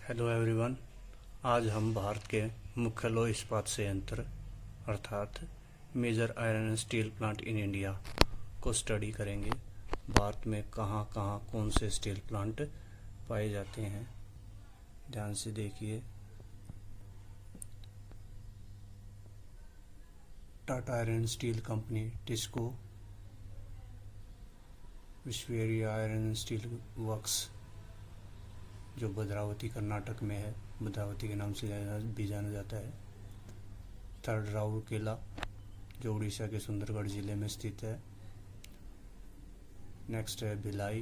Hello everyone. आज हम भारत के मुख्य लौह इस्पात संयंत्र अर्थात major iron and steel plant in India को स्टडी करेंगे। भारत में कहाँ कहाँ कौन से स्टील प्लांट पाए जाते हैं, ध्यान से देखिए। Tata iron steel company TISCO, Visvesvaraya iron and steel works जो भद्रावती कर्नाटक में है, भद्रावती के नाम से भी जाना जाता है। थर्ड राउरकेला जो उड़ीसा के सुंदरगढ़ जिले में स्थित है। नेक्स्ट है भिलाई,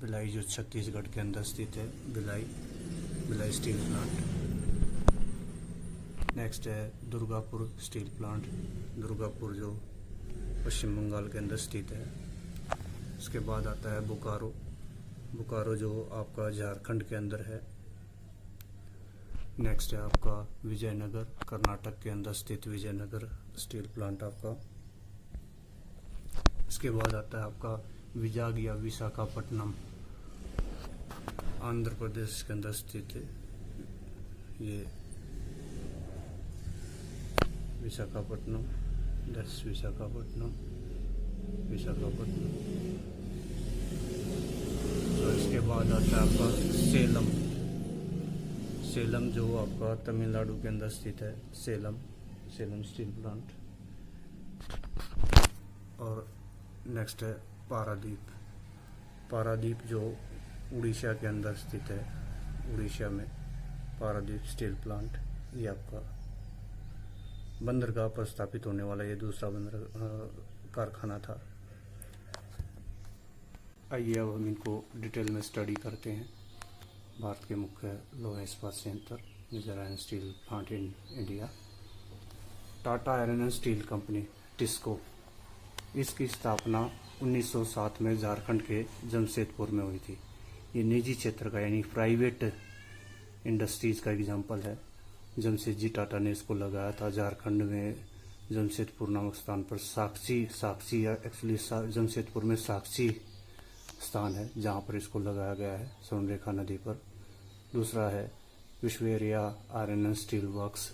भिलाई जो छत्तीसगढ़ के अंदर स्थित है, भिलाई स्टील प्लांट। नेक्स्ट है दुर्गापुर स्टील प्लांट, दुर्गापुर जो पश्चिम बंगाल के अंदर स्थित है। उसके बाद आता है बोकारो, बोकारो जो आपका झारखंड के अंदर है। नेक्स्ट है आपका विजयनगर, कर्नाटक के अंदर स्थित विजयनगर स्टील प्लांट आपका। इसके बाद आता है आपका विजाग या विशाखापट्टनम, आंध्र प्रदेश के अंदर स्थित है। ये विशाखापट्टनम, दैट्स विशाखापट्टनम। तो इसके बाद आता है आपका सेलम, सेलम जो आपका तमिलनाडु के अंदर स्थित है, सेलम स्टील प्लांट। और नेक्स्ट है पारादीप, पारादीप जो उड़ीसा के अंदर स्थित है, उड़ीसा में पारादीप स्टील प्लांट। ये आपका बंदरगाह पर स्थापित होने वाला ये दूसरा कारखाना था। आइए अब हम इनको डिटेल में स्टडी करते हैं। भारत के मुख्य लौह इस्पात संयंत्र major iron steel plant in India. Tata iron and steel company TISCO, इसकी स्थापना 1907 में झारखंड के जमशेदपुर में हुई थी। ये निजी क्षेत्र का यानी प्राइवेट इंडस्ट्रीज का एग्जाम्पल है। जमशेदजी टाटा ने इसको लगाया था झारखंड में, जमशेदपुर नामक स्थान पर। साक्षी या एक्चुअली जमशेदपुर में साक्षी स्थान है जहाँ पर इसको लगाया गया है, स्वर्णरेखा नदी पर। दूसरा है Visvesvaraya iron and steel works,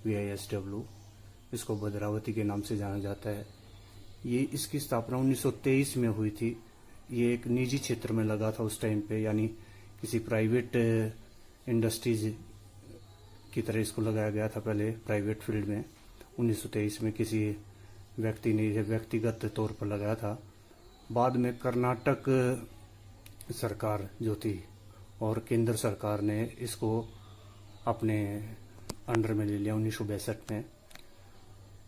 VISW, इसको भद्रावती के नाम से जाना जाता है। ये इसकी स्थापना 1923 में हुई थी। ये एक निजी क्षेत्र में लगा था उस टाइम पे, यानी किसी प्राइवेट इंडस्ट्रीज की तरह इसको लगाया गया था पहले, प्राइवेट फील्ड में। 1923 में किसी व्यक्ति ने व्यक्तिगत तौर पर लगाया था। बाद में कर्नाटक सरकार जो थी और केंद्र सरकार ने इसको अपने अंडर में ले लिया 1962 में।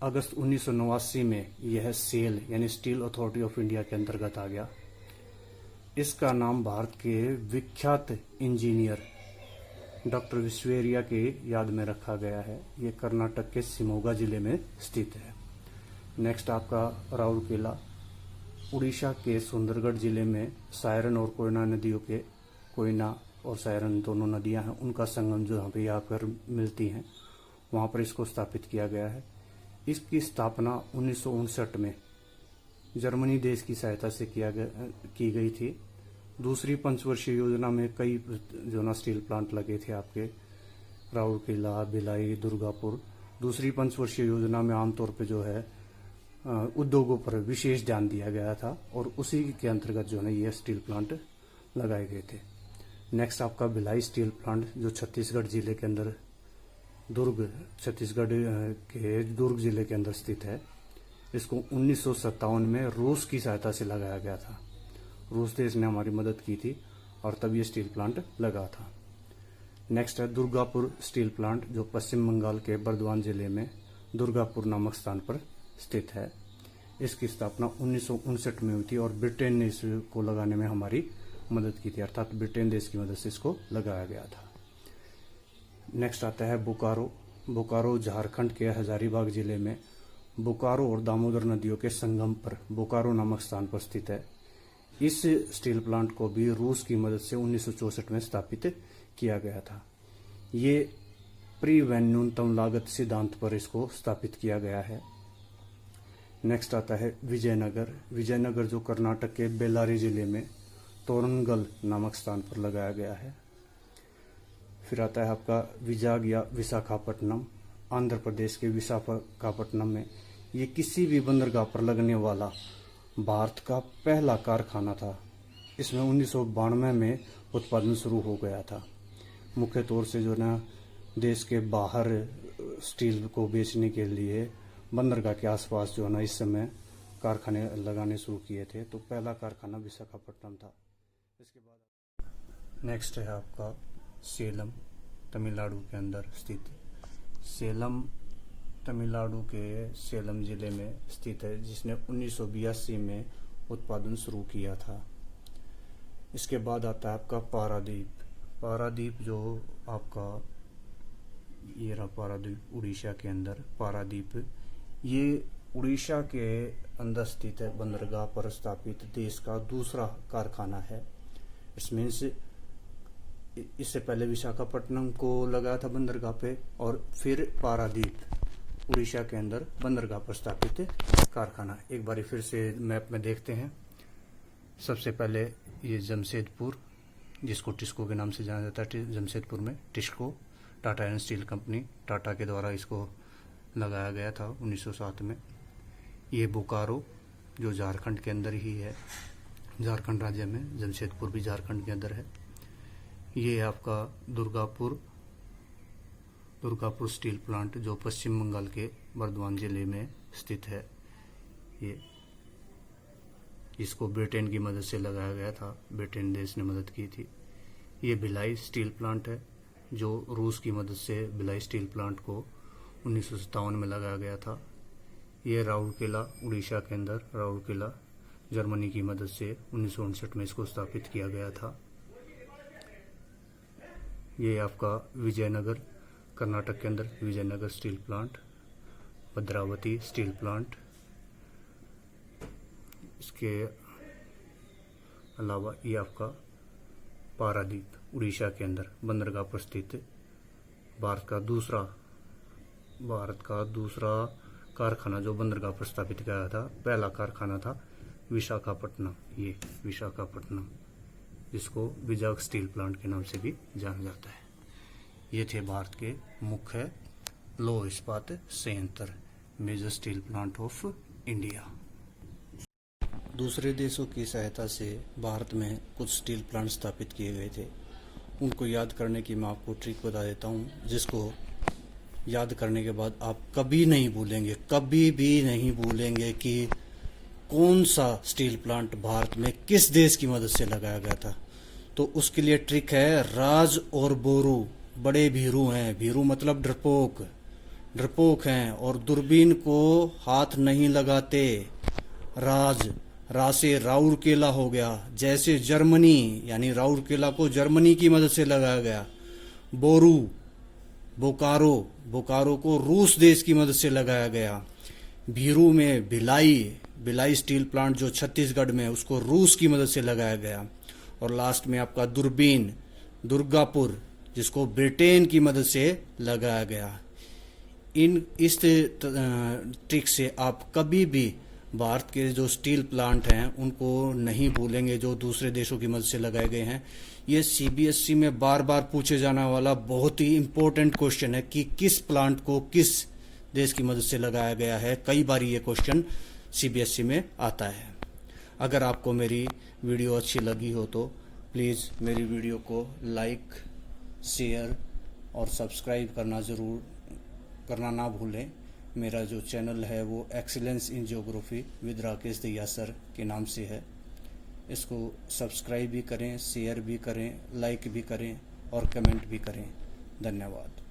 अगस्त 1989 में यह सेल यानी स्टील अथॉरिटी ऑफ इंडिया के अंतर्गत आ गया। इसका नाम भारत के विख्यात इंजीनियर डॉक्टर विश्वेरिया के याद में रखा गया है। ये कर्नाटक के शिमोगा जिले में स्थित है। नेक्स्ट आपका राउरकेला, उड़ीसा के सुंदरगढ़ जिले में सायरन और कोयना नदियों के, कोयना और सायरन दोनों नदियां हैं, उनका संगम जो यहाँ पे आकर मिलती हैं, वहाँ पर इसको स्थापित किया गया है। इसकी स्थापना 1959 में जर्मनी देश की सहायता से की गई थी। दूसरी पंचवर्षीय योजना में कई जो ना स्टील प्लांट लगे थे आपके, राउरकेला, भिलाई, दुर्गापुर। दूसरी पंचवर्षीय योजना में आमतौर पे जो है उद्योगों पर विशेष ध्यान दिया गया था और उसी के अंतर्गत जो है ये स्टील प्लांट लगाए गए थे। नेक्स्ट आपका भिलाई स्टील प्लांट जो छत्तीसगढ़ जिले के अंदर, छत्तीसगढ़ के दुर्ग जिले के अंदर स्थित है। इसको 1957 में रूस की सहायता से लगाया गया था। रूस देश ने हमारी मदद की थी और तब ये स्टील प्लांट लगा था। नेक्स्ट है दुर्गापुर स्टील प्लांट जो पश्चिम बंगाल के बर्दवान जिले में दुर्गापुर नामक स्थान पर स्थित है। इसकी स्थापना 1959 में हुई थी और ब्रिटेन ने इसको लगाने में हमारी मदद की थी, अर्थात ब्रिटेन देश की मदद से इसको लगाया गया था। नेक्स्ट आता है बोकारो, बोकारो झारखंड के हजारीबाग जिले में बोकारो और दामोदर नदियों के संगम पर बोकारो नामक स्थान पर स्थित है। इस स्टील प्लांट को भी रूस की मदद से 1964 में स्थापित किया गया था। ये प्री व न्यूनतम लागत सिद्धांत पर इसको स्थापित किया गया है। नेक्स्ट आता है विजयनगर, विजयनगर जो कर्नाटक के बेल्लारी जिले में तोरनगल नामक स्थान पर लगाया गया है। फिर आता है आपका विजाग या विशाखापट्टनम, आंध्र प्रदेश के विशाखापट्टनम में। ये किसी भी बंदरगाह पर लगने वाला भारत का पहला कारखाना था। इसमें 1992 में उत्पादन शुरू हो गया था। मुख्य तौर से जो ना देश के बाहर स्टील को बेचने के लिए बंदरगाह के आसपास जो है ना इस समय कारखाने लगाने शुरू किए थे। तो पहला कारखाना विशाखापट्टनम था। इसके बाद नेक्स्ट है आपका सेलम, तमिलनाडु के अंदर स्थित। सेलम तमिलनाडु के सेलम जिले में स्थित है, जिसने 1982 में उत्पादन शुरू किया था। इसके बाद आता है आपका पारादीप। पारादीप जो आपका ये रहा पारादीप, उड़ीसा के अंदर पारादीप। ये उड़ीसा के अंदर स्थित है, बंदरगाह पर स्थापित देश का दूसरा कारखाना है। इसमें इससे पहले विशाखापट्टनम को लगाया था बंदरगाह पे, और फिर पारादीप उड़ीसा के अंदर बंदरगाह पर स्थापित कारखाना। एक बार फिर से मैप में देखते हैं। सबसे पहले ये जमशेदपुर, जिसको टिस्को के नाम से जाना जाता है, जमशेदपुर में TISCO, Tata iron steel company, Tata के द्वारा इसको लगाया गया था 1907 में। ये बोकारो जो झारखंड के अंदर ही है, झारखंड राज्य में, जमशेदपुर भी झारखंड के अंदर है। ये आपका दुर्गापुर स्टील प्लांट जो पश्चिम बंगाल के बर्धमान जिले में स्थित है। ये इसको ब्रिटेन की मदद से लगाया गया था, ब्रिटेन देश ने मदद की थी। ये भिलाई स्टील प्लांट है, जो रूस की मदद से भिलाई स्टील प्लांट को 1957 में लगाया गया था। ये राउरकेला उड़ीसा के अंदर, राउरकेला जर्मनी की मदद से 1959 में इसको स्थापित किया गया था। ये आपका विजयनगर कर्नाटक के अंदर, Vijayanagar steel plant, Bhadravati steel plant. इसके अलावा ये आपका पारादीप उड़ीसा के अंदर बंदरगाह पर स्थित भारत का दूसरा कारखाना जो बंदरगाह पर स्थापित किया था। पहला कारखाना था विशाखापट्टनम, ये विशाखापट्टनम, जिसको विजाग स्टील प्लांट के नाम से भी जाना जाता है। ये थे भारत के मुख्य लौह इस्पात संयंत्र, major steel plant of India. दूसरे देशों की सहायता से भारत में कुछ स्टील प्लांट स्थापित किए गए थे। उनको याद करने की मैं आपको ट्रिक बता देता हूँ, जिसको याद करने के बाद आप कभी नहीं भूलेंगे, कभी भी नहीं भूलेंगे कि कौन सा स्टील प्लांट भारत में किस देश की मदद से लगाया गया था। तो उसके लिए ट्रिक है राज और बोरू। बड़े भीरू हैं, भीरू मतलब डरपोक हैं, और दूरबीन को हाथ नहीं लगाते। रा से राउरकेला हो गया, जैसे जर्मनी, यानी राउरकेला को जर्मनी की मदद से लगाया गया। बोकारो को रूस देश की मदद से लगाया गया। भीरू में भिलाई स्टील प्लांट जो छत्तीसगढ़ में, उसको रूस की मदद से लगाया गया। और लास्ट में आपका दुर्गापुर, जिसको ब्रिटेन की मदद से लगाया गया। इस ट्रिक से आप कभी भी भारत के जो स्टील प्लांट हैं उनको नहीं भूलेंगे, जो दूसरे देशों की मदद से लगाए गए हैं। ये सीबीएसई में बार बार पूछे जाने वाला बहुत ही इम्पोर्टेंट क्वेश्चन है कि किस प्लांट को किस देश की मदद से लगाया गया है। कई बार ये क्वेश्चन सीबीएसई में आता है। अगर आपको मेरी वीडियो अच्छी लगी हो तो प्लीज़ मेरी वीडियो को लाइक, शेयर और सब्सक्राइब करना ना भूलें। मेरा जो चैनल है वो excellence in geography with Rakesh Dahiya sir के नाम से है। इसको सब्सक्राइब भी करें, शेयर भी करें, लाइक भी करें और कमेंट भी करें। धन्यवाद।